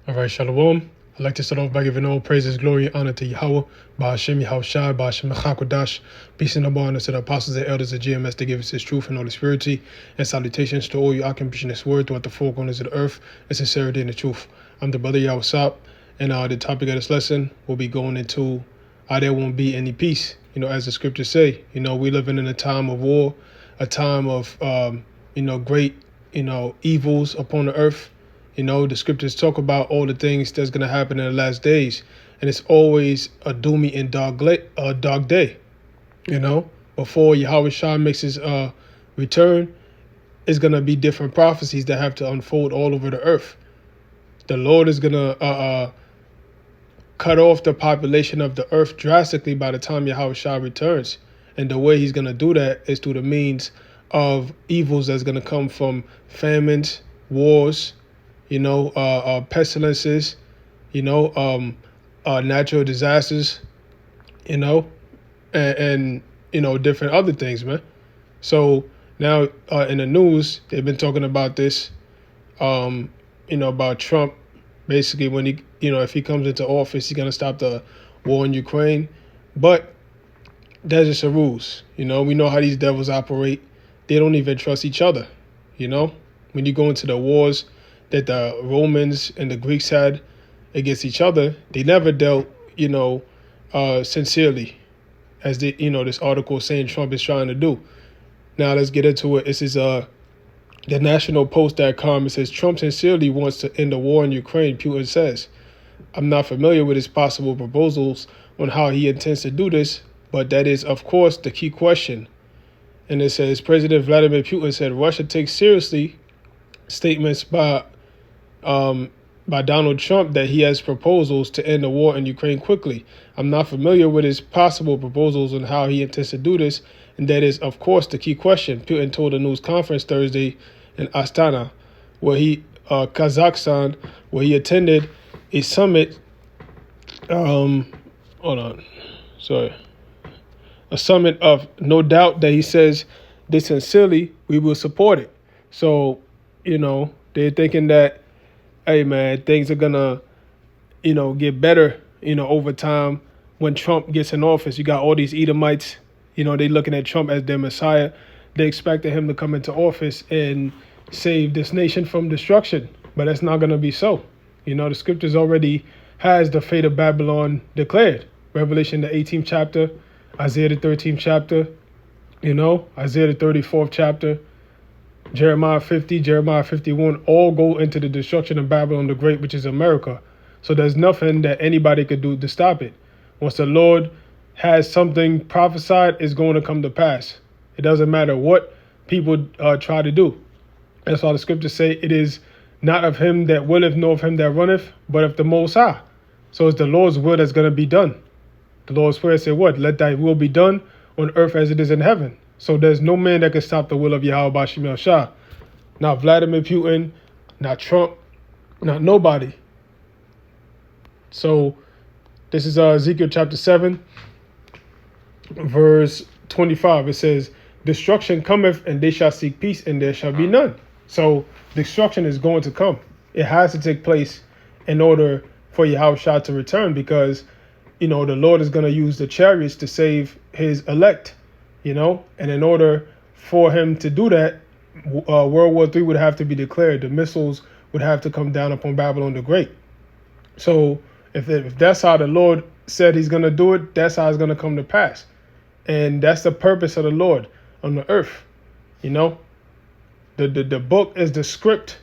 All right, Shalom. I'd like to start off by giving all praises, glory, and honor to Yahweh, Ba'ashem Yahushai, Ba'ashem Mechakodash, peace and honor to the apostles and elders of GMS to give us his truth and Holy Spirituality, and salutations to all you occupation this word throughout the four corners of the earth, in sincerity and the truth. I'm the brother Yahweh Sap, and the topic of this lesson will be going into how there won't be any peace. As the scriptures say, we living in a time of war, a time of, great, evils upon the earth. The scriptures talk about all the things that's going to happen in the last days. And it's always a doomy and dark day. Before Yahweh Shah makes his return, it's going to be different prophecies that have to unfold all over the earth. The Lord is going to cut off the population of the earth drastically by the time Yahweh Shah returns. And the way he's going to do that is through the means of evils that's going to come from famines, wars, pestilences, natural disasters, and different other things, man. So now in the news, they've been talking about this, about Trump. Basically, when he, if he comes into office, he's going to stop the war in Ukraine. But that's just a ruse. We know how these devils operate. They don't even trust each other. When you go into the wars that the Romans and the Greeks had against each other, they never dealt, sincerely, as this article saying Trump is trying to do. Now let's get into it. This is the nationalpost.com. It says Trump sincerely wants to end the war in Ukraine, Putin says. I'm not familiar with his possible proposals on how he intends to do this, but that is, of course, the key question. And it says President Vladimir Putin said Russia takes seriously statements by Donald Trump that he has proposals to end the war in Ukraine quickly. I'm not familiar with his possible proposals on how he intends to do this, and that is, of course, the key question. Putin told a news conference Thursday in Astana, Kazakhstan, where he attended a summit. A summit of no doubt that he says they sincerely we will support it. So, they're thinking that, hey man, things are gonna, get better, over time when Trump gets in office. You got all these Edomites, they looking at Trump as their Messiah. They expected him to come into office and save this nation from destruction, but that's not gonna be so. The scriptures already has the fate of Babylon declared. Revelation the 18th chapter, Isaiah the 13th chapter, Isaiah the 34th chapter, Jeremiah 50, Jeremiah 51, all go into the destruction of Babylon the Great, which is America. So there's nothing that anybody could do to stop it. Once the Lord has something prophesied, it's going to come to pass. It doesn't matter what people try to do. That's why the scriptures say it is not of him that willeth, nor of him that runneth, but of the Most High. So it's the Lord's will that's going to be done. The Lord's prayer said, what? Let thy will be done on earth as it is in heaven. So there's no man that can stop the will of Yahweh Ba'ashem Yahushai. Not Vladimir Putin, not Trump, not nobody. So this is Ezekiel chapter 7, verse 25. It says, destruction cometh, and they shall seek peace, and there shall be none. So destruction is going to come. It has to take place in order for Yahweh Shah to return, because the Lord is going to use the chariots to save his elect, and in order for him to do that, World War III would have to be declared. The missiles would have to come down upon Babylon the Great. So if that's how the Lord said he's going to do it, that's how it's going to come to pass. And that's the purpose of the Lord on the earth. The book is the script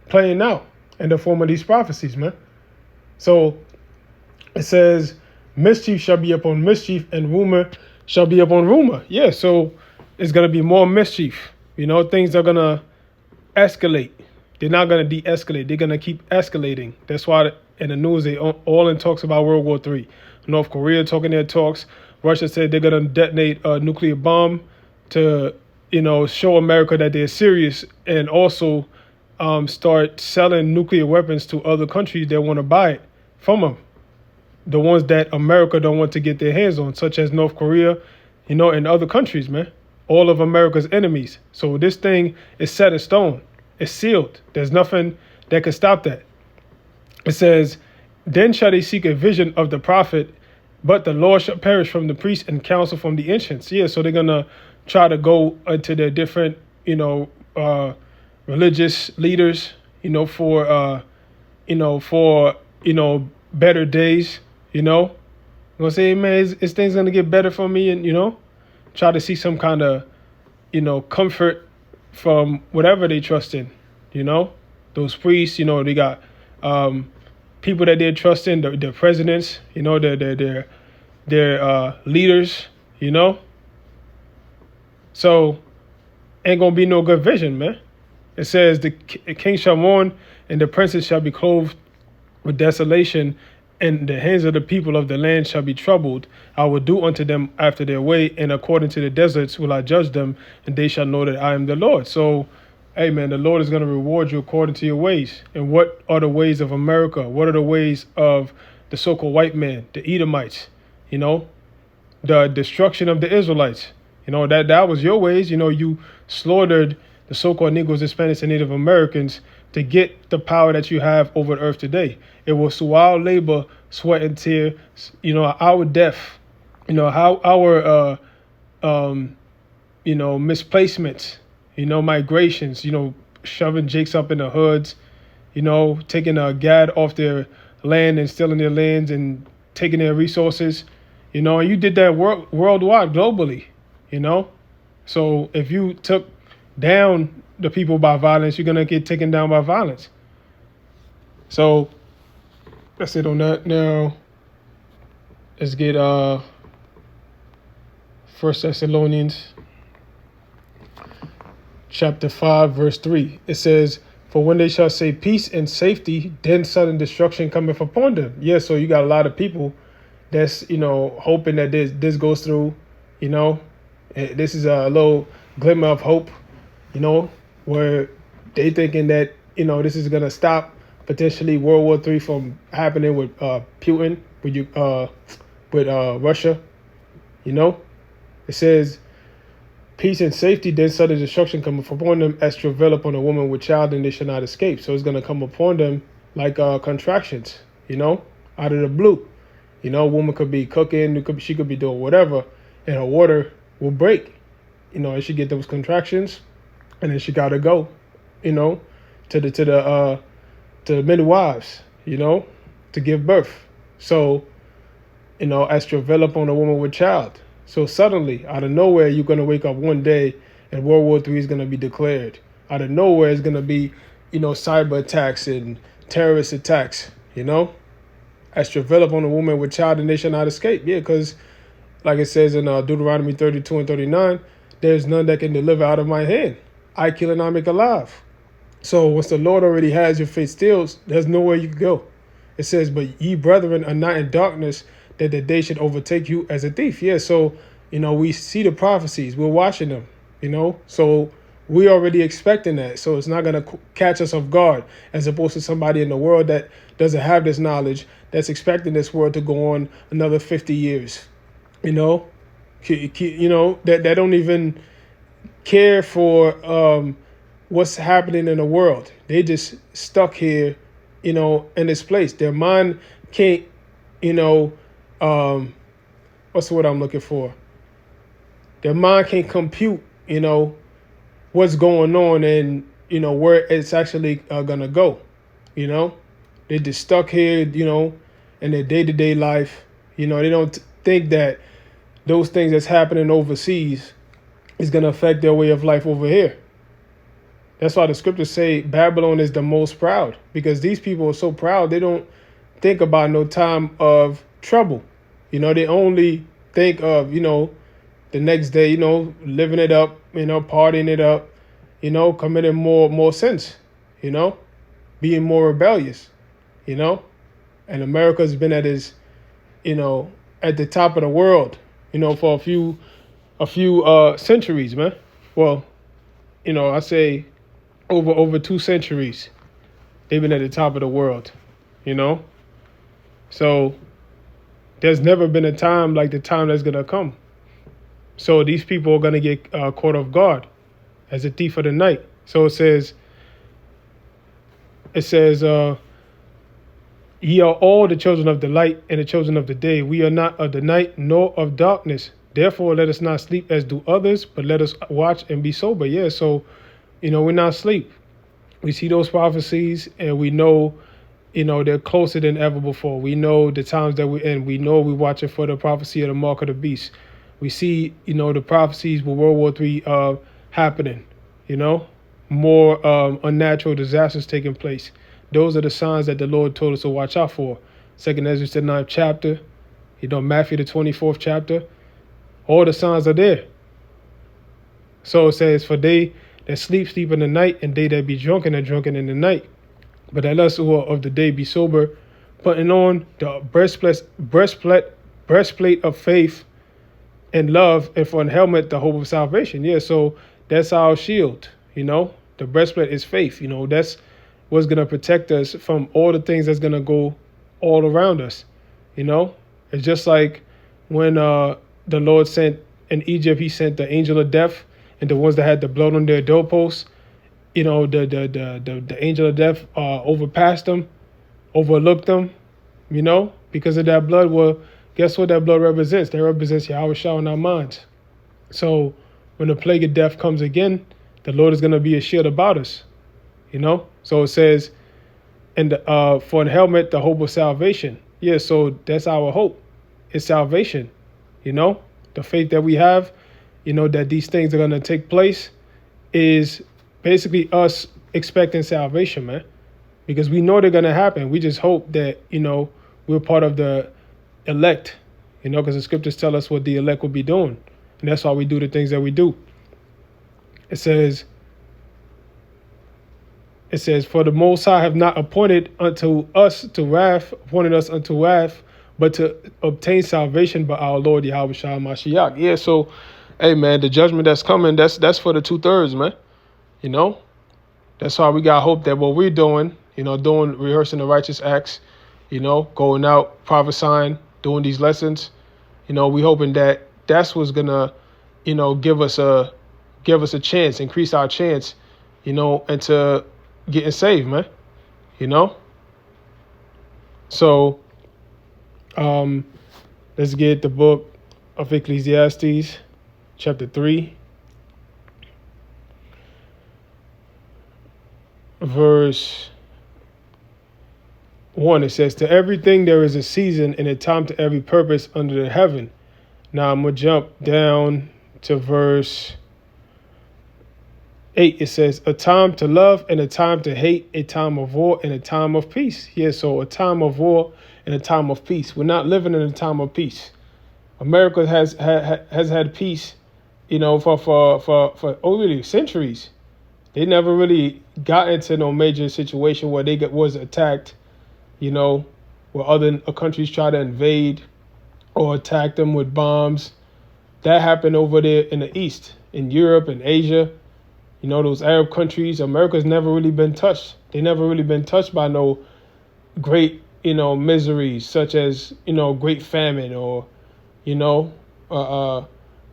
playing out in the form of these prophecies, man. So it says, mischief shall be upon mischief, and rumor shall be upon rumor. Yeah, so it's going to be more mischief. Things are going to escalate. They're not going to de-escalate. They're going to keep escalating. That's why in the news, they all in talks about World War III. North Korea talking their talks. Russia said they're going to detonate a nuclear bomb to, show America that they're serious, and also start selling nuclear weapons to other countries that want to buy it from them. The ones that America don't want to get their hands on, such as North Korea, and other countries, man. All of America's enemies. So this thing is set in stone. It's sealed. There's nothing that can stop that. It says, then shall they seek a vision of the prophet, but the Lord shall perish from the priest and counsel from the ancients. Yeah, so they're gonna try to go into their different, religious leaders, for better days. I'm gonna say, man, is things gonna get better for me, and try to see some kind of, comfort from whatever they trust in. Those priests, they got people that they trust in, their presidents, their leaders, So ain't gonna be no good vision, man. It says the king shall mourn, and the princes shall be clothed with desolation, and the hands of the people of the land shall be troubled. I will do unto them after their way, and according to the deserts will I judge them, and they shall know that I am the Lord. So, hey man, the Lord is going to reward you according to your ways. And what are the ways of America? What are the ways of the so-called white man, the Edomites? The destruction of the Israelites. That was your ways. You slaughtered the so-called Negroes, Hispanics, and Native Americans to get the power that you have over the earth today. It was through our labor, sweat, and tear, our death, how our, misplacements, migrations, shoving jakes up in the hoods, taking a gad off their land and stealing their lands and taking their resources, and you did that worldwide, globally, So if you took down the people by violence, you're going to get taken down by violence. So that's it on that. Now let's get 1 Thessalonians chapter 5, verse 3. It says, for when they shall say peace and safety, then sudden destruction cometh upon them. Yeah, so you got a lot of people that's, hoping that this goes through, This is a little glimmer of hope, where they thinking that, this is going to stop potentially World War III from happening with Putin, with Russia. It says, peace and safety, then sudden destruction come upon them as travail upon a woman with child, and they shall not escape. So it's going to come upon them like contractions, out of the blue. A woman could be cooking, she could be doing whatever, and her water will break. And she get those contractions, and then she got to go, to the midwives, to give birth. So, as travail upon a woman with child. So suddenly, out of nowhere, you're going to wake up one day and World War III is going to be declared. Out of nowhere, it's going to be, cyber attacks and terrorist attacks, As travail upon a woman with child, and they shall not escape. Yeah, because like it says in Deuteronomy 32 and 39, there's none that can deliver out of my hand. I kill and I make alive. So once the Lord already has your fate still, there's nowhere you can go. It says, but ye brethren are not in darkness, that the day should overtake you as a thief. Yeah, so, we see the prophecies. We're watching them, So we already expecting that. So it's not going to catch us off guard, as opposed to somebody in the world that doesn't have this knowledge, that's expecting this world to go on another 50 years, that don't even care for what's happening in the world. They just stuck here, in this place. Their mind can't, what's the word I'm looking for? Their mind can't compute, what's going on and, where it's actually going to go, They're just stuck here, in their day-to-day life. They don't think that those things that's happening overseas is going to affect their way of life over here. That's why the scriptures say Babylon is the most proud, because these people are so proud, they don't think about no time of trouble. They only think of, the next day, living it up, partying it up, committing more sins, being more rebellious, and America's been at his, at the top of the world, for a few centuries, man. Well, I say over 2 centuries, they've been at the top of the world, So there's never been a time like the time that's going to come. So these people are going to get caught off guard as a thief of the night. So it says, Ye are all the children of the light and the children of the day. We are not of the night nor of darkness. Therefore, let us not sleep as do others, but let us watch and be sober. Yeah, so, we're not asleep. We see those prophecies and we know, they're closer than ever before. We know the times that we're in. We know we're watching for the prophecy of the mark of the beast. We see, the prophecies with World War III happening, more unnatural disasters taking place. Those are the signs that the Lord told us to watch out for. 2nd Ezra the 9th chapter, Matthew the 24th chapter. All the signs are there. So it says, for they that sleep, sleep in the night, and they that be drunken are drunken in the night. But let us who are of the day be sober, putting on the breastplate of faith and love, and for an helmet, the hope of salvation. Yeah, so that's our shield, The breastplate is faith, That's what's going to protect us from all the things that's going to go all around us, It's just like when the Lord sent in Egypt, he sent the angel of death, and the ones that had the blood on their doorposts, the angel of death overpassed them, overlooked them, because of that blood. Well, guess what that blood represents? That represents Yahweh Shah in our minds. So when the plague of death comes again, the Lord is going to be a shield about us, So it says, and for an helmet, the hope of salvation. Yeah, so that's our hope. It's salvation, The faith that we have, that these things are going to take place is basically us expecting salvation, man. Because we know they're going to happen. We just hope that, we're part of the elect, because the scriptures tell us what the elect will be doing. And that's why we do the things that we do. It says, for the Most High have not appointed us unto wrath, but to obtain salvation by our Lord Yahweh Shah Mashiach. Yeah, so, hey, man, the judgment that's coming, that's for the 2/3, man. That's why we got hope that what we're doing, rehearsing the righteous acts, going out, prophesying, doing these lessons, we hoping that that's what's gonna, give us a chance, increase our chance, into getting saved, man. So, let's get the book of Ecclesiastes, chapter 3. Verse 1, it says, to everything there is a season and a time to every purpose under the heaven. Now I'm going to jump down to verse 8. It says, a time to love and a time to hate, a time of war and a time of peace. Yeah, so a time of war and a time of peace. We're not living in a time of peace. America has had peace, for really centuries. They never really got into no major situation where they was attacked, where other countries try to invade or attack them with bombs. That happened over there in the East, in Europe and Asia. Those Arab countries. America's never really been touched. They never really been touched by no great, miseries such as, great famine or,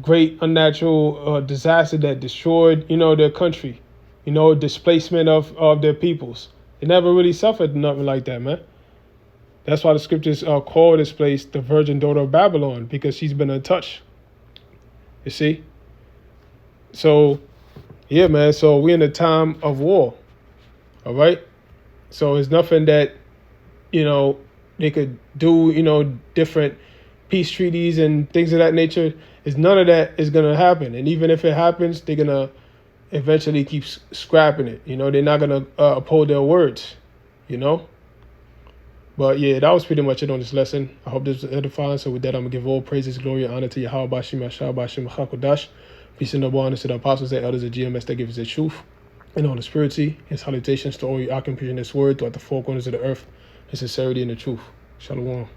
great unnatural disaster that destroyed, their country. Displacement of their peoples. They never really suffered nothing like that, man. That's why the scriptures call this place the virgin daughter of Babylon, because she's been untouched. You see? So, yeah, man. So we're in a time of war. All right? So it's nothing that, they could do, different peace treaties and things of that nature. It's none of that is going to happen. And even if it happens, they're going to eventually keep scrapping it. They're not going to uphold their words, But yeah, that was pretty much it on this lesson. I hope this was edifying. So with that, I'm going to give all praises, glory, and honor to Yahweh Bashim Yashah Bashim Hakodash. Peace and noble honor to the apostles and elders of GMS that give us the truth and all the spirituality. And salutations to all you occupying this word throughout the four corners of the earth in sincerity and the truth. Shalom.